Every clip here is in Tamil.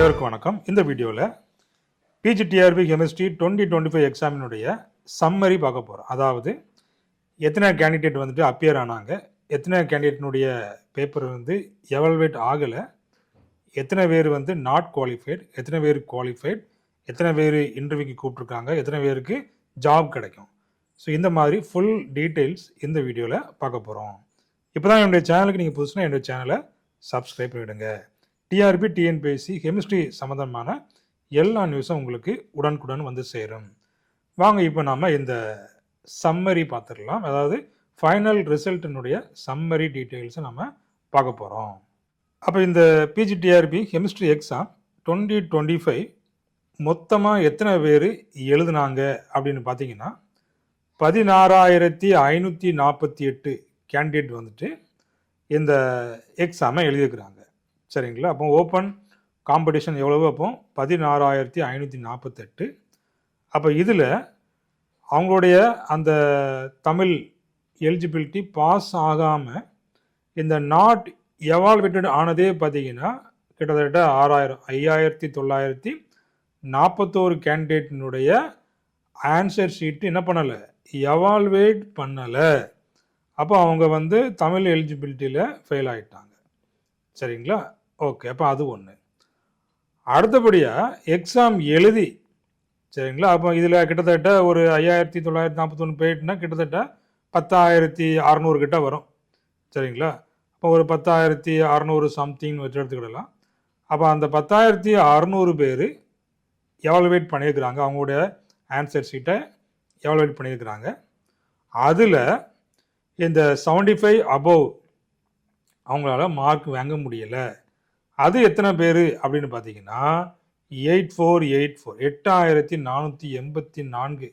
அனைவருக்கும் வணக்கம். இந்த வீடியோவில் பிஜிடிஆர்பி கெமிஸ்ட்ரி 2025 எக்ஸாமினுடைய சம்மரி பார்க்க போகிறோம். அதாவது எத்தனை கேண்டிடேட் வந்துட்டு அப்பியர் ஆனாங்க, எத்தனை கேண்டிடேட்னுடைய பேப்பர் வந்து எவல்வேட் ஆகலை, எத்தனை பேர் வந்து நாட் குவாலிஃபைட், எத்தனை பேர் குவாலிஃபைட், எத்தனை பேர் இன்டர்வியூக்கு கூப்பிட்ருக்காங்க, எத்தனை பேருக்கு ஜாப் கிடைக்கும். ஸோ இந்த மாதிரி ஃபுல் டீட்டெயில்ஸ் இந்த வீடியோவில் பார்க்க போகிறோம். இப்போ தான் என்னுடைய சேனலுக்கு நீங்கள் புதுசுனா என்னுடைய சேனலை சப்ஸ்கிரைப் பண்ணிவிடுங்க. டிஆர்பி டிஎன்பிஎஸ்சி கெமிஸ்ட்ரி சம்மந்தமான எல்லா நியூஸும் உங்களுக்கு உடனுக்குடன் வந்து சேரும். வாங்க இப்போ நாம் இந்த சம்மரி பார்த்துடலாம். அதாவது ஃபைனல் ரிசல்ட்டினுடைய சம்மரி டீட்டெயில்ஸை நம்ம பார்க்க போகிறோம். அப்போ இந்த பிஜிடிஆர்பி கெமிஸ்ட்ரி எக்ஸாம் 2025 மொத்தமாக எத்தனை பேர் எழுதுனாங்க அப்படின்னு பார்த்தீங்கன்னா 16,548 கேண்டிடேட் வந்துட்டு இந்த எக்ஸாமை எழுதியிருக்கிறாங்க. சரிங்களா? அப்போ ஓப்பன் காம்படிஷன் எவ்வளவு? அப்போ 16,548. அப்போ இதில் அவங்களுடைய அந்த தமிழ் எலிஜிபிலிட்டி பாஸ் ஆகாமல் இந்த நாட் எவால்வேட்டட் ஆனதே பார்த்தீங்கன்னா கிட்டத்தட்ட 5,941 கேண்டிடேட்டினுடைய ஆன்சர் ஷீட்டு என்ன பண்ணலை, எவால்வேட் பண்ணலை. அப்போ அவங்க வந்து தமிழ் எலிஜிபிலிட்டியில் ஃபெயில் ஆகிட்டாங்க. சரிங்களா? ஓகே, அப்போ அது ஒன்று. அடுத்தபடியாக எக்ஸாம் எழுதி, சரிங்களா, அப்போ இதில் கிட்டத்தட்ட ஒரு 5,941 போயிட்டுனா கிட்டத்தட்ட 10,600 கிட்ட வரும். சரிங்களா? அப்போ ஒரு 10,600 சம்திங் வச்சு எடுத்துக்கிடலாம். அப்போ அந்த 10,600 பேர் எவாலுவேட் பண்ணியிருக்கிறாங்க, அவங்களுடைய ஆன்சர் ஷீட்டை எவாலுவேட் பண்ணியிருக்கிறாங்க. அதில் இந்த 75 அபோவ் அவங்களால மார்க் வாங்க முடியலை. அது எத்தனை பேர் அப்படின்னு பார்த்தீங்கன்னா 8,484.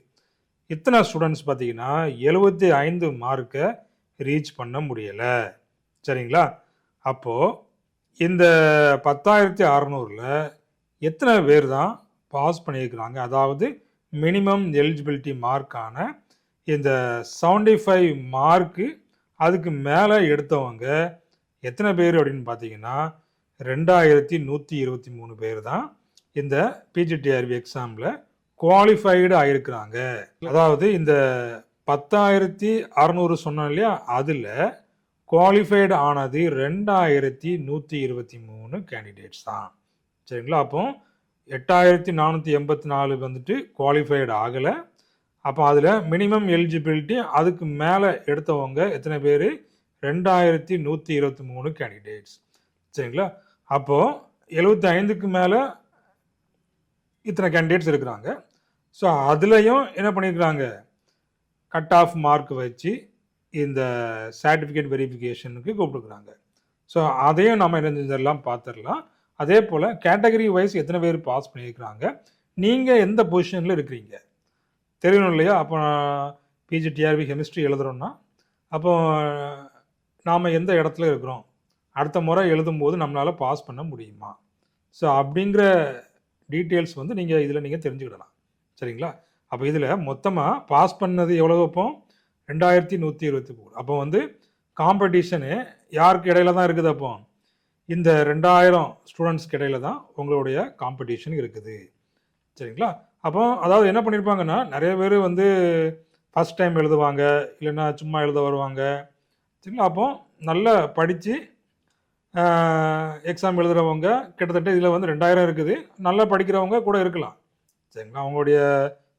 இத்தனை ஸ்டூடெண்ட்ஸ் பார்த்தீங்கன்னா 75 மார்க்கை ரீச் பண்ண முடியலை. சரிங்களா? அப்போது இந்த 10,600ல் எத்தனை பேர் தான் பாஸ் பண்ணியிருக்கிறாங்க, அதாவது மினிமம் எலிஜிபிலிட்டி மார்க்கான இந்த 75 மார்க்கு அதுக்கு மேலே எடுத்தவங்க எத்தனை பேர் அப்படின்னு பார்த்தீங்கன்னா 2,123 பேர் தான் இந்த பிஜிடிஆர்பி எக்ஸாமில் குவாலிஃபைடு ஆகிருக்கிறாங்க. அதாவது இந்த 10,600 சொன்னோம் இல்லையா, அதில் குவாலிஃபைடு ஆனது 2,123 கேண்டிடேட்ஸ் தான். சரிங்களா? அப்போ 8,484 வந்துட்டு குவாலிஃபைடு ஆகலை. அப்போ அதில் மினிமம் எலிஜிபிலிட்டி அதுக்கு மேலே எடுத்தவங்க எத்தனை பேர்? 2,123 கேண்டிடேட்ஸ். சரிங்களா? அப்போது 75க்கு மேலே இத்தனை கேண்டிடேட்ஸ் இருக்கிறாங்க. ஸோ அதுலேயும் என்ன பண்ணியிருக்கிறாங்க, கட் ஆஃப் மார்க் வச்சு இந்த சர்டிஃபிகேட் வெரிஃபிகேஷனுக்கு கூப்பிட்டுருக்குறாங்க. ஸோ அதையும் நம்ம என்ன செஞ்சிடலாம், பார்த்துடலாம். அதே போல் கேட்டகரி வைஸ் எத்தனை பேர் பாஸ் பண்ணியிருக்கிறாங்க, நீங்கள் எந்த பொசிஷனில் இருக்கிறீங்க தெரியணும் இல்லையா? அப்போ பிஜிடிஆர்பி கெமிஸ்ட்ரி எழுதுகிறோன்னா அப்போ நாம் எந்த இடத்துல இருக்கிறோம், அடுத்த முறை எழுதும்போது நம்மளால் பாஸ் பண்ண முடியுமா, ஸோ அப்படிங்கிற டீட்டெயில்ஸ் வந்து நீங்கள் நீங்கள் தெரிஞ்சுக்கிடலாம். சரிங்களா? அப்போ இதில் மொத்தமாக பாஸ் பண்ணது எவ்வளோ? அப்போ 2,123. அப்போ வந்து காம்படிஷனு யாருக்கு இடையில தான் இருக்குது? அப்போ இந்த 2,000 ஸ்டூடெண்ட்ஸ்க்கு இடையில தான் உங்களுடைய காம்படிஷன் இருக்குது. சரிங்களா? அப்போ அதாவது என்ன பண்ணியிருப்பாங்கன்னா, நிறைய பேர் வந்து ஃபஸ்ட் டைம் எழுதுவாங்க, இல்லைன்னா சும்மா எழுத வருவாங்க. சரிங்களா? அப்போ நல்லா படித்து எக்ஸாம் எழுதுகிறவங்க கிட்டத்தட்ட இதில் வந்து 2,000 இருக்குது. நல்லா படிக்கிறவங்க கூட இருக்கலாம். சரிங்களா? அவங்களுடைய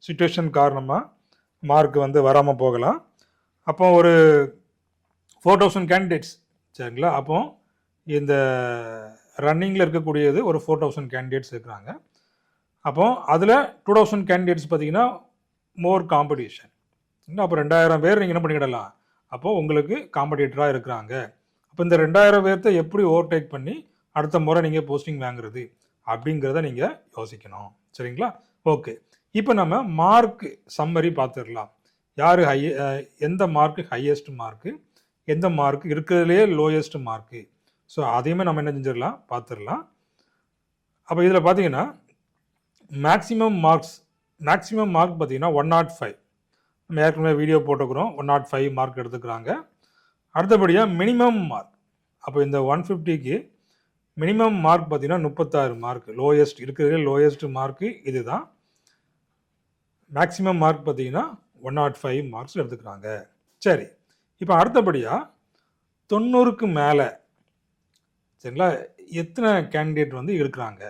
சுச்சுவேஷன் காரணமாக மார்க் வந்து வராமல் போகலாம். அப்போ ஒரு 4,000 கேண்டிடேட்ஸ். சரிங்களா? அப்போ இந்த ரன்னிங்கில் இருக்கக்கூடியது ஒரு 4,000 கேண்டிடேட்ஸ் இருக்கிறாங்க. அப்போ அதில் 2,000 கேண்டிடேட்ஸ் பார்த்தீங்கன்னா மோர் காம்படிஷன். அப்போ 2,000 பேர் நீங்கள் என்ன பண்ணிக்கிடலாம், அப்போது உங்களுக்கு காம்படிட்டராக இருக்கிறாங்க. அப்போ இந்த 2,000 பேர்த்த எப்படி ஓவர்டேக் பண்ணி அடுத்த முறை நீங்கள் போஸ்டிங் வாங்குறது அப்படிங்கிறத நீங்கள் யோசிக்கணும். சரிங்களா? ஓகே, இப்போ நம்ம மார்க் சம்மரி பார்த்துடலாம். யார் எந்த மார்க்கு ஹையஸ்ட் மார்க்கு, எந்த மார்க் இருக்கிறதுலே லோயஸ்ட் மார்க்கு. ஸோ அதையுமே நம்ம என்ன செஞ்சிடலாம், பார்த்துடலாம். அப்போ இதில் பார்த்தீங்கன்னா மேக்ஸிமம் மார்க் பார்த்தீங்கன்னா 105. நம்ம ஏற்கனவே வீடியோ போட்டுக்கிறோம். 105 மார்க் எடுத்துக்கிறாங்க. அடுத்தபடியாக மினிமம் மார்க், அப்போ இந்த 150க்கு மினிமம் மார்க் பார்த்தீங்கன்னா 36 மார்க், லோயஸ்ட் இருக்கிறதுலே லோயஸ்ட் மார்க்கு இதுதான். மேக்ஸிமம் மார்க் பார்த்தீங்கன்னா 105 மார்க்ஸ் எடுத்துக்கிறாங்க. சரி, இப்போ அடுத்தபடியாக 90க்கு மேலே சரிங்களா எத்தனை கேண்டிடேட் வந்து இருக்கிறாங்க,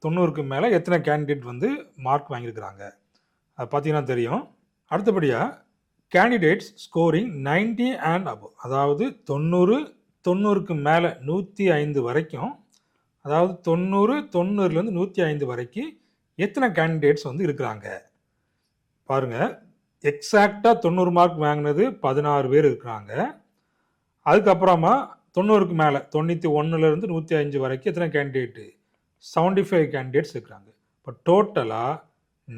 90க்கு மேலே எத்தனை கேண்டிடேட் வந்து மார்க் வாங்கியிருக்கிறாங்க அது பார்த்தீங்கன்னா தெரியும். அடுத்தபடியாக கேண்டிடேட்ஸ் ஸ்கோரிங் 90 அண்ட் அபவ், அதாவது 90க்கு மேலே 105 வரைக்கும், அதாவது 90லேருந்து 105 வரைக்கும் எத்தனை கேண்டிடேட்ஸ் வந்து இருக்கிறாங்க பாருங்கள். எக்ஸாக்டாக 90 மார்க் வாங்கினது 16 பேர் இருக்கிறாங்க. அதுக்கப்புறமா 90க்கு மேலே 91லேருந்து 105 வரைக்கும் எத்தனை கேண்டிடேட்டு, 75 கேண்டிடேட்ஸ் இருக்கிறாங்க. இப்போ டோட்டலாக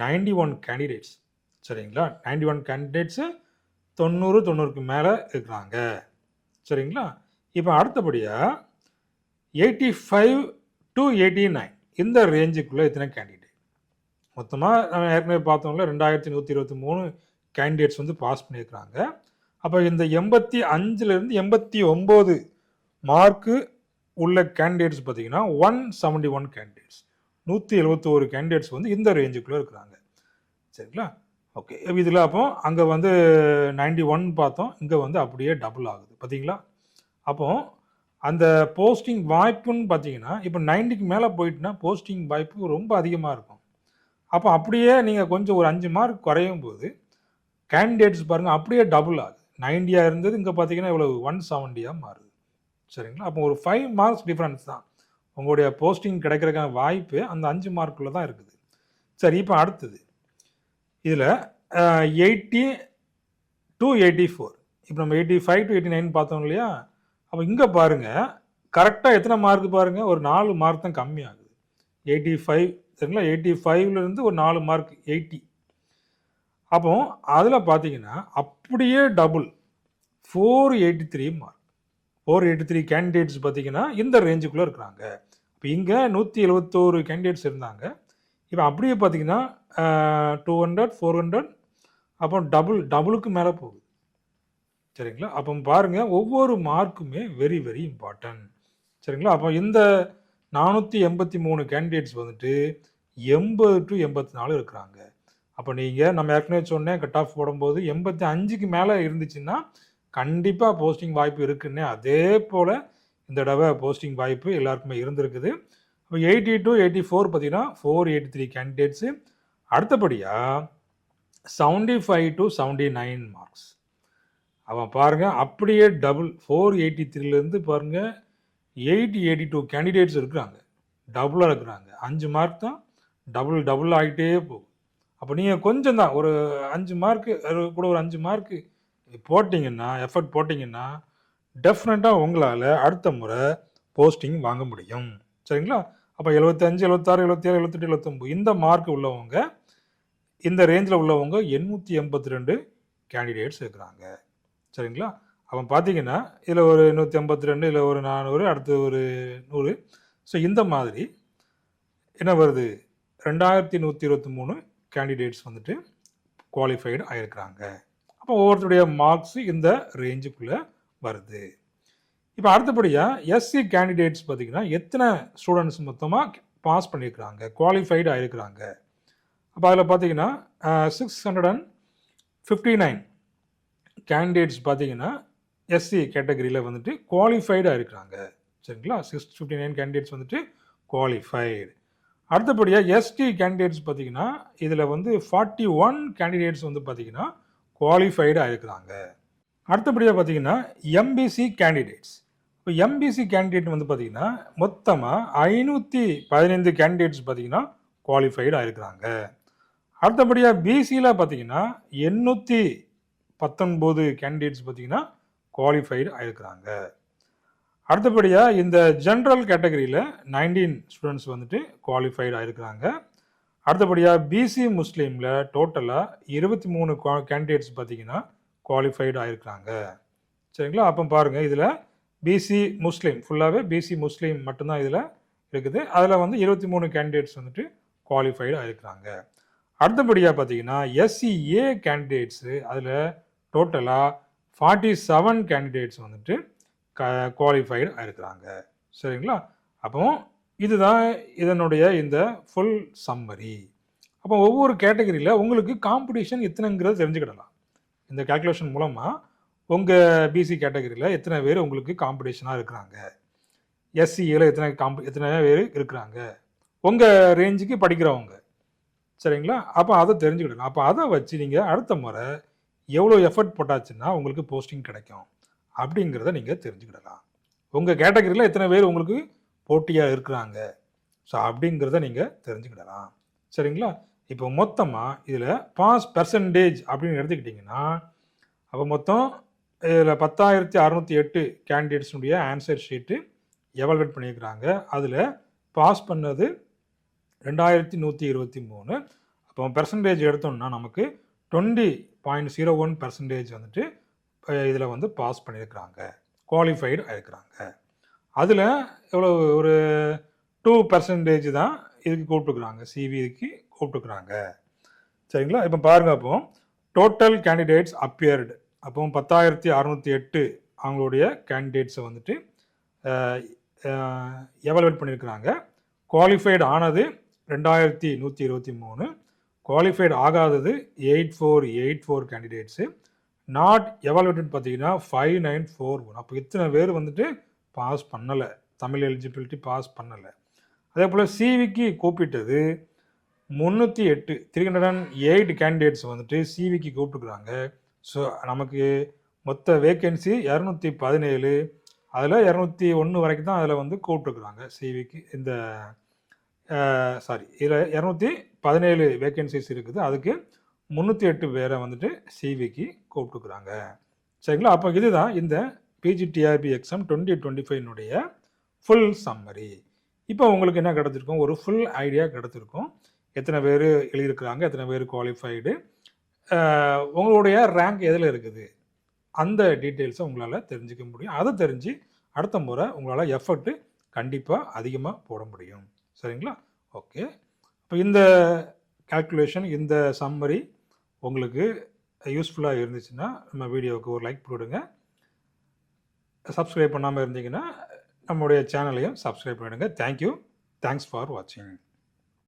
91 கேண்டிடேட்ஸ். சரிங்களா, 91 கேண்டிடேட்ஸு 90க்கு மேலே இருக்கிறாங்க. சரிங்களா, இப்போ அடுத்தபடியாக 85 to 89 இந்த ரேஞ்சுக்குள்ளே எத்தனை கேண்டிடேட், மொத்தமாக நம்ம ஏற்கனவே பார்த்தோம்ல 2123 கேண்டிடேட்ஸ் வந்து பாஸ் பண்ணியிருக்கிறாங்க. அப்போ இந்த 85லேருந்து 89 மார்க்கு உள்ள கேண்டிடேட்ஸ் பார்த்தீங்கன்னா 171 கேண்டிடேட்ஸ், 171 கேண்டிடேட்ஸ் வந்து இந்த ரேஞ்சுக்குள்ளே இருக்கிறாங்க. சரிங்களா, ஓகே. இதில் அப்போ அங்கே வந்து 91 பார்த்தோம், இங்கே வந்து அப்படியே டபுள் ஆகுது பார்த்தீங்களா. அப்போ அந்த போஸ்டிங் வாய்ப்புன்னு பார்த்தீங்கன்னா இப்போ 90க்கு மேலே போயிட்டுனா போஸ்டிங் வாய்ப்பு ரொம்ப அதிகமாக இருக்கும். அப்போ அப்படியே நீங்கள் கொஞ்சம் ஒரு 5 மார்க் குறையும் போது கேண்டிடேட்ஸ் பாருங்கள் அப்படியே டபுள் ஆகுது. 90 இருந்தது இங்கே பார்த்தீங்கன்னா இவ்வளவு 170 மாறுது. சரிங்களா, அப்போ ஒரு 5 மார்க்ஸ் டிஃப்ரென்ஸ் தான் உங்களுடைய போஸ்டிங் கிடைக்கிறதுக்கான வாய்ப்பு அந்த 5 மார்க்குள்ளே தான் இருக்குது. சரி, இப்போ அடுத்தது இதில் 80 to 84, இப்போ நம்ம 85 to 89 பார்த்தோம் இல்லையா. அப்போ இங்கே பாருங்கள் கரெக்டாக எத்தனை மார்க் பாருங்கள், ஒரு 4 மார்க் தான் கம்மி ஆகுது. 85 சரிங்களா, 85லேருந்து ஒரு 4 மார்க் 80. அப்போ அதில் பார்த்தீங்கன்னா அப்படியே டபுள் 483 மார்க், 483 கேண்டிடேட்ஸ் பார்த்தீங்கன்னா இந்த ரேஞ்சுக்குள்ளே இருக்கிறாங்க. இப்போ இங்கே 171 கேண்டிடேட்ஸ் இருந்தாங்க, இப்போ அப்படியே பார்த்தீங்கன்னா 200 400 அப்போ டபுளுக்கு மேலே போகுது. சரிங்களா, அப்போ பாருங்கள் ஒவ்வொரு மார்க்குமே வெரி வெரி இம்பார்ட்டன்ட். சரிங்களா, அப்போ இந்த 483 கேண்டிடேட்ஸ் வந்துட்டு 80 to 84 இருக்கிறாங்க. அப்போ நீங்கள் நம்ம ஏற்கனவே சொன்னேன் கட் ஆஃப் போடும்போது 85க்கு மேலே இருந்துச்சுன்னா கண்டிப்பாக போஸ்டிங் வாய்ப்பு இருக்குன்னு, அதே போல் இந்த தடவை போஸ்டிங் வாய்ப்பு எல்லாருக்குமே இருந்திருக்குது. இப்போ 80 to 84 பார்த்தீங்கன்னா 483 கேண்டிடேட்ஸு. அடுத்தபடியாக 75 to 79 மார்க்ஸ். அவன் பாருங்கள் அப்படியே டபுள் 483லேருந்து பாருங்கள் 82 கேண்டிடேட்ஸ் இருக்கிறாங்க, டபுளாக இருக்கிறாங்க. 5 மார்க் தான் டபுள் ஆகிட்டே போகும். அப்போ நீங்கள் கொஞ்சம் தான் ஒரு 5 மார்க்கு கூட ஒரு 5 மார்க்கு போட்டிங்கன்னா, எஃபர்ட் போட்டிங்கன்னா டெஃபினட்டாக உங்களால் அடுத்த முறை போஸ்டிங் வாங்க முடியும். சரிங்களா, அப்போ 75 76 77 78 79 இந்த மார்க் உள்ளவங்க, இந்த ரேஞ்சில் உள்ளவங்க 882 கேண்டிடேட்ஸ் இருக்கிறாங்க. சரிங்களா, அவன் பார்த்தீங்கன்னா இதில் ஒரு 182, இதில் ஒரு 400, அடுத்து ஒரு 100. ஸோ இந்த மாதிரி என்ன வருது, 2123 கேண்டிடேட்ஸ் வந்துட்டு குவாலிஃபைடு ஆகிருக்கிறாங்க. அப்போ ஒவ்வொருத்தருடைய மார்க்ஸு இந்த ரேஞ்சுக்குள்ளே வருது. இப்போ அடுத்தபடியாக எஸ்சி கேண்டிடேட்ஸ் பார்த்திங்கன்னா எத்தனை ஸ்டூடெண்ட்ஸ் மொத்தமாக பாஸ் பண்ணியிருக்கிறாங்க, குவாலிஃபைடு ஆகிருக்கிறாங்க. அப்போ அதில் பார்த்தீங்கன்னா 659 கேண்டிடேட்ஸ் பார்த்தீங்கன்னா எஸ்சி கேட்டகரியில் வந்துட்டு குவாலிஃபைடாக இருக்கிறாங்க. சரிங்களா, 659 கேண்டிடேட்ஸ் வந்துட்டு குவாலிஃபைடு. அடுத்தபடியாக எஸ்டி கேண்டிடேட்ஸ் பார்த்தீங்கன்னா இதில் வந்து 41 கேண்டிடேட்ஸ் வந்து பார்த்தீங்கன்னா குவாலிஃபைடாக இருக்கிறாங்க. அடுத்தபடியாக பார்த்தீங்கன்னா எம்பிசி கேண்டிடேட்ஸ். இப்போ எம்பிசி கேண்டிடேட் வந்து பார்த்தீங்கன்னா மொத்தமாக 515 கேண்டிடேட்ஸ் பார்த்தீங்கன்னா குவாலிஃபைடாக இருக்கிறாங்க. அடுத்தபடியாக பிசியில் பார்த்தீங்கன்னா 819 கேண்டிடேட்ஸ் பார்த்தீங்கன்னா குவாலிஃபைடு ஆகிருக்கிறாங்க. அடுத்தபடியாக இந்த ஜென்ரல் கேட்டகரியில் 19 ஸ்டூடெண்ட்ஸ் வந்துட்டு குவாலிஃபைடு ஆகிருக்கிறாங்க. அடுத்தபடியாக பிசி முஸ்லீமில் டோட்டலாக 23 கேண்டிடேட்ஸ் பார்த்தீங்கன்னா குவாலிஃபைடு ஆகிருக்கிறாங்க. சரிங்களா, அப்போ பாருங்கள் இதில் பிசி முஸ்லீம் ஃபுல்லாகவே பிசி முஸ்லீம் மட்டும்தான் இதில் இருக்குது. அதில் வந்து 23 கேண்டிடேட்ஸ் வந்துட்டு குவாலிஃபைடு ஆகிருக்கிறாங்க. அடுத்தபடியாக பார்த்தீங்கன்னா எஸ்சிஏ கேண்டிடேட்ஸு அதில் டோட்டலாக 47 கேண்டிடேட்ஸ் வந்துட்டு குவாலிஃபைடு ஆகிருக்கிறாங்க. சரிங்களா, அப்போ இதுதான் இதனுடைய இந்த ஃபுல் சம்மரி. அப்போ ஒவ்வொரு கேட்டகரியில் உங்களுக்கு காம்படிஷன் எத்தனைங்கிறத தெரிஞ்சுக்கிடலாம். இந்த கால்குலேஷன் மூலமாக உங்கள் பிசி கேட்டகரியில் எத்தனை பேர் உங்களுக்கு காம்படிஷனாக இருக்கிறாங்க, எஸ்சியில் எத்தனை பேர் இருக்கிறாங்க, உங்கள் ரேஞ்சுக்கு படிக்கிறவங்க, சரிங்களா? அப்போ அதை தெரிஞ்சுக்கிடலாம். அப்போ அதை வச்சு நீங்கள் அடுத்த முறை எவ்வளோ எஃபர்ட் போட்டாச்சுன்னா உங்களுக்கு போஸ்டிங் கிடைக்கும் அப்படிங்கிறத நீங்கள் தெரிஞ்சுக்கிடலாம். உங்கள் கேட்டகரியில் எத்தனை பேர் உங்களுக்கு போட்டியாக இருக்கிறாங்க, ஸோ அப்படிங்கிறத நீங்கள் தெரிஞ்சுக்கிடலாம், சரிங்களா? இப்போ மொத்தமாக இதில் பாஸ் பெர்சன்டேஜ் அப்படின்னு எடுத்துக்கிட்டிங்கன்னா, அப்போ மொத்தம் இதில் 10,608 கேண்டிடேட்ஸுடைய ஆன்சர் ஷீட்டு எவால்வேட் பண்ணியிருக்கிறாங்க. அதில் பாஸ் பண்ணது 2,123. அப்போ பெர்சன்டேஜ் எடுத்தோம்னா நமக்கு 20.01% வந்துட்டு இதில் வந்து பாஸ் பண்ணியிருக்கிறாங்க, குவாலிஃபைடு ஆகிருக்கிறாங்க. அதில் எவ்வளோ ஒரு 2% தான் இதுக்கு கூப்பிட்டுக்கிறாங்க, சிவிக்கு கூப்பிட்டுக்கிறாங்க, சரிங்களா? இப்போ பாருங்கள், அப்போ டோட்டல் கேண்டிடேட்ஸ் அப்பியர்டு, அப்போ 10,608 அவங்களுடைய கேண்டிடேட்ஸை வந்துட்டு எவாலுவேட் பண்ணியிருக்கிறாங்க. குவாலிஃபைடு ஆனது 2,123, குவாலிஃபைடு ஆகாதது 8,484 கேண்டிடேட்ஸு, நாட் எவாலுவேட்டட் பார்த்தீங்கன்னா 5,941. அப்போ இத்தனை பேர் வந்துட்டு பாஸ் பண்ணலை, தமிழ் எலிஜிபிலிட்டி பாஸ் பண்ணலை. அதே போல் சிவிக்கு கூப்பிட்டது 308 கேண்டிடேட்ஸ் வந்துட்டு சிவிக்கு கூப்பிட்டுக்கிறாங்க. ஸோ நமக்கு மொத்த வேக்கன்சி 217, அதில் 201 வரைக்கும் தான் அதில் வந்து கூப்பிட்டுக்கிறாங்க சிவிக்கு. இந்த இதில் 217 வேக்கன்சிஸ் இருக்குது, அதுக்கு 308 பேரை வந்துட்டு சிவிக்கு கூப்பிட்டுக்கிறாங்க, சரிங்களா? அப்போ இதுதான் இந்த பிஜிடிஆர்பி எக்ஸாம் 2025 ஃபுல் சம்மரி. இப்போ உங்களுக்கு என்ன கிடச்சிருக்கும், ஒரு ஃபுல் ஐடியா கிடச்சிருக்கும். எத்தனை பேர் எழுதியிருக்கிறாங்க, எத்தனை பேர் குவாலிஃபைடு, உங்களுடைய ரேங்க் எதில் இருக்குது, அந்த டீட்டெயில்ஸை உங்களால் தெரிஞ்சுக்க முடியும். அதை தெரிஞ்சு அடுத்த முறை உங்களால் எஃபர்ட்டு கண்டிப்பாக அதிகமாக போட முடியும், சரிங்களா? ஓகே, இப்போ இந்த கால்குலேஷன், இந்த சம்மரி உங்களுக்கு யூஸ்ஃபுல்லாக இருந்துச்சுன்னா நம்ம வீடியோவுக்கு ஒரு லைக் போடுங்க. சப்ஸ்கிரைப் பண்ணாமல் இருந்தீங்கன்னா நம்முடைய சேனலையும் சப்ஸ்கிரைப் பண்ணிடுங்க. தேங்க்யூ, தேங்க்ஸ் ஃபார் வாட்சிங்.